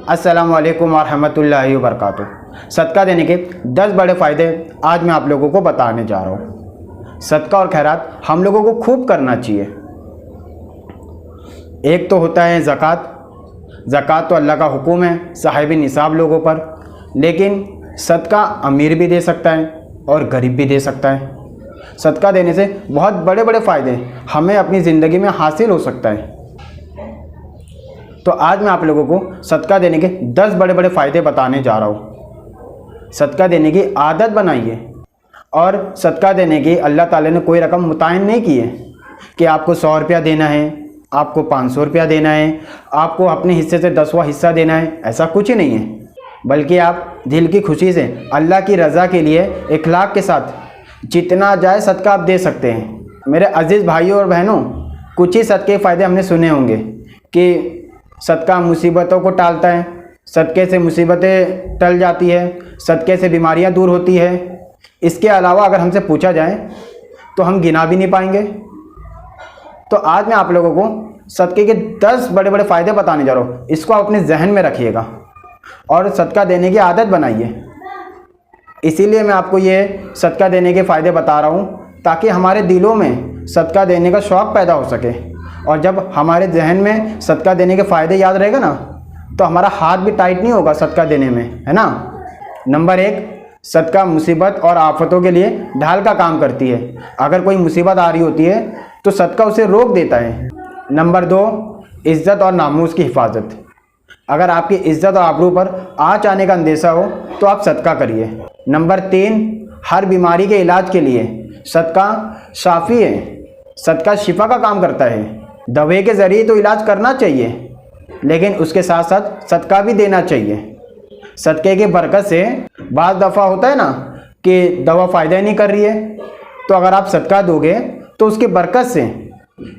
अस्सलामु अलैकुम वरहमतुल्लाहि वबरकातुहू। सदका देने के 10 बड़े फ़ायदे आज मैं आप लोगों को बताने जा रहा हूँ। सदका और खैरात हम लोगों को खूब करना चाहिए। एक तो होता है ज़कात। ज़कात तो अल्लाह का हुक्म है साहिब निसाब लोगों पर, लेकिन सदका अमीर भी दे सकता है और गरीब भी दे सकता है। सदका देने से बहुत बड़े बड़े फ़ायदे हमें अपनी ज़िंदगी में हासिल हो सकता है। तो आज मैं आप लोगों को सदका देने के 10 बड़े बड़े फ़ायदे बताने जा रहा हूँ। सदका देने की आदत बनाइए। और सदका देने की अल्लाह ताला ने कोई रकम मुतय्यन नहीं की है कि आपको 100 रुपया देना है, आपको 500 रुपया देना है, आपको अपने हिस्से से 10वां हिस्सा देना है, ऐसा कुछ ही नहीं है। बल्कि आप दिल की खुशी से अल्लाह की रज़ा के लिए इखलाक के साथ जितना जाए सदका आप दे सकते हैं। मेरे अज़ीज़ भाइयों और बहनों, कुछ ही सदके फ़ायदे हमने सुने होंगे कि सदका मुसीबतों को टालता है, सदक़े से मुसीबतें टल जाती है, सदक़े से बीमारियां दूर होती है। इसके अलावा अगर हमसे पूछा जाए तो हम गिना भी नहीं पाएंगे। तो आज मैं आप लोगों को सदक़े के 10 बड़े बड़े फ़ायदे बताने जा रहा हूँ। इसको आप अपने जहन में रखिएगा और सदका देने की आदत बनाइए। इसीलिए मैं आपको ये सदका देने के फ़ायदे बता रहा हूँ ताकि हमारे दिलों में सदका देने का शौक़ पैदा हो सके। और जब हमारे जहन में सदका देने के फ़ायदे याद रहेगा ना, तो हमारा हाथ भी टाइट नहीं होगा सदका देने में, है ना। नंबर 1, सदका मुसीबत और आफतों के लिए ढाल का काम करती है। अगर कोई मुसीबत आ रही होती है तो सदका उसे रोक देता है। नंबर 2, इज़्ज़त और नामूस की हिफाजत। अगर आपकी इज़्ज़त और आबरू पर आँच आने का अंदेशा हो तो आप सदका करिए। नंबर 3, हर बीमारी के इलाज के लिए सदका शाफ़ी है। सदका शिफा का काम करता है। दवे के ज़रिए तो इलाज करना चाहिए, लेकिन उसके साथ साथ सदका भी देना चाहिए। सदक़े की बरकत से बाज़ दफ़ा होता है ना कि दवा फ़ायदा नहीं कर रही है, तो अगर आप सदका दोगे तो उसकी बरकत से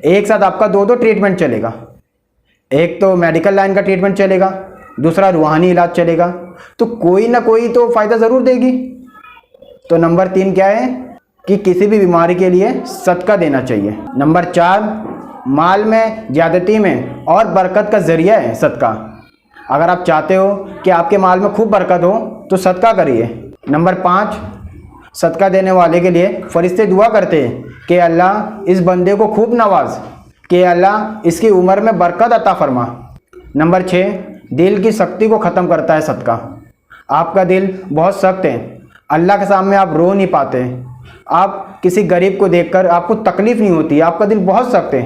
एक साथ आपका 2 ट्रीटमेंट चलेगा। एक तो मेडिकल लाइन का ट्रीटमेंट चलेगा, दूसरा रूहानी इलाज चलेगा, तो कोई ना कोई तो फ़ायदा ज़रूर देगी। तो नंबर 3 क्या है कि किसी भी बीमारी के लिए सदका देना चाहिए। नंबर 4, माल में ज़्यादती में और बरकत का ज़रिया है सदका। अगर आप चाहते हो कि आपके माल में खूब बरकत हो तो सदका करिए। नंबर 5, सदका देने वाले के लिए फरिश्ते दुआ करते हैं कि अल्लाह इस बंदे को खूब नवाज, कि अल्लाह इसकी उम्र में बरकत अता फरमा। नंबर 6, दिल की सख्ती को ख़त्म करता है सदका। आपका दिल बहुत सख्त है, अल्लाह के सामने आप रो नहीं पाते, आप किसी गरीब को देखकर आपको तकलीफ़ नहीं होती, आपका दिल बहुत सख्त है,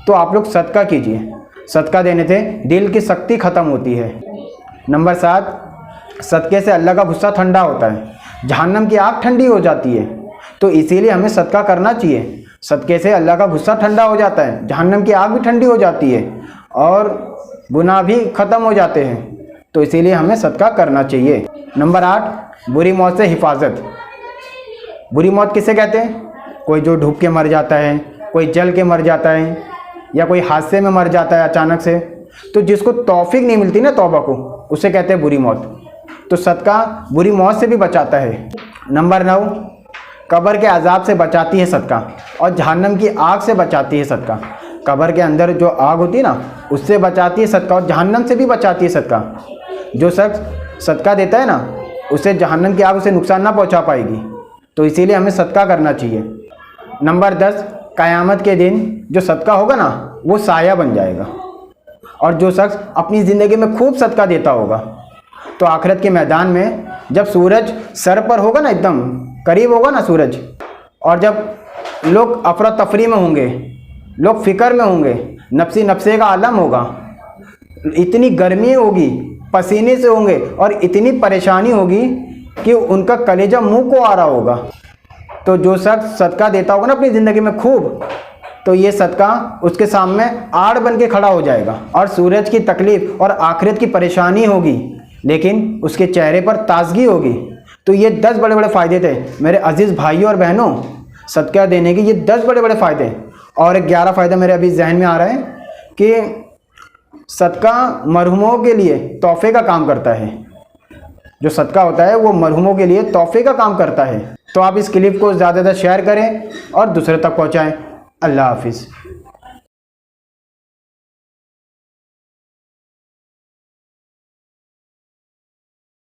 तो आप लोग सदका कीजिए। सदका देने से दिल की सख्ती ख़त्म होती है। नंबर 7, सदक़े से अल्लाह का गुस्सा ठंडा होता है, जहन्नम की आग ठंडी हो जाती है, तो इसीलिए हमें सदका करना चाहिए। सदक़े से अल्लाह का गुस्सा ठंडा हो जाता है, जहन्नम की आग भी ठंडी हो जाती है और गुनाह भी ख़त्म हो जाते हैं, तो इसीलिए हमें सदका करना चाहिए। नंबर 8, बुरी मौत से हिफाजत। बुरी मौत किसे कहते हैं? कोई जो डूब के मर जाता है, कोई जल के मर जाता है, या कोई हादसे में मर जाता है अचानक से, तो जिसको तौफीक नहीं मिलती ना तौबा को, उसे कहते हैं बुरी मौत। तो सदका बुरी मौत से भी बचाता है। नंबर 9, कब्र के अजाब से बचाती है सदका और जहन्नम की आग से बचाती है सदका। कब्र के अंदर जो आग होती है ना, उससे बचाती है सदका और जहन्नम से भी बचाती है सदका। जो शख्स सदका देता है ना, उसे जहन्नम की आग उसे नुकसान ना पहुँचा पाएगी, तो इसीलिए हमें सदका करना चाहिए। नंबर 10, क़यामत के दिन जो सदका होगा ना, वो साया बन जाएगा। और जो शख्स अपनी ज़िंदगी में खूब सदका देता होगा, तो आखिरत के मैदान में जब सूरज सर पर होगा ना, एकदम करीब होगा ना सूरज, और जब लोग अफरा तफरी में होंगे, लोग फ़िक्र में होंगे, नफ्सी नफ्से का आलम होगा, इतनी गर्मी होगी, पसीने से होंगे और इतनी परेशानी होगी कि उनका कलेजा मुँह को आ रहा होगा। तो जो शख्स सदका देता होगा ना अपनी ज़िंदगी में खूब, तो ये सदका उसके सामने आड़ बन के खड़ा हो जाएगा और सूरज की तकलीफ़ और आखिरत की परेशानी होगी, लेकिन उसके चेहरे पर ताजगी होगी। तो ये 10 बड़े बड़े फ़ायदे थे मेरे अज़ीज़ भाइयों और बहनों, सदका देने के ये 10 बड़े बड़े फ़ायदे। और एक 11 फ़ायदा मेरे अभी जहन में आ रहा है कि सदका मरहुमों के लिए तोहफ़े का काम करता है। जो सदका होता है वो मरहुमों के लिए तोहफ़े का काम करता है। तो आप इस क्लिप को ज़्यादा से ज़्यादा शेयर करें और दूसरे तक पहुँचाएँ। अल्लाह हाफिज़।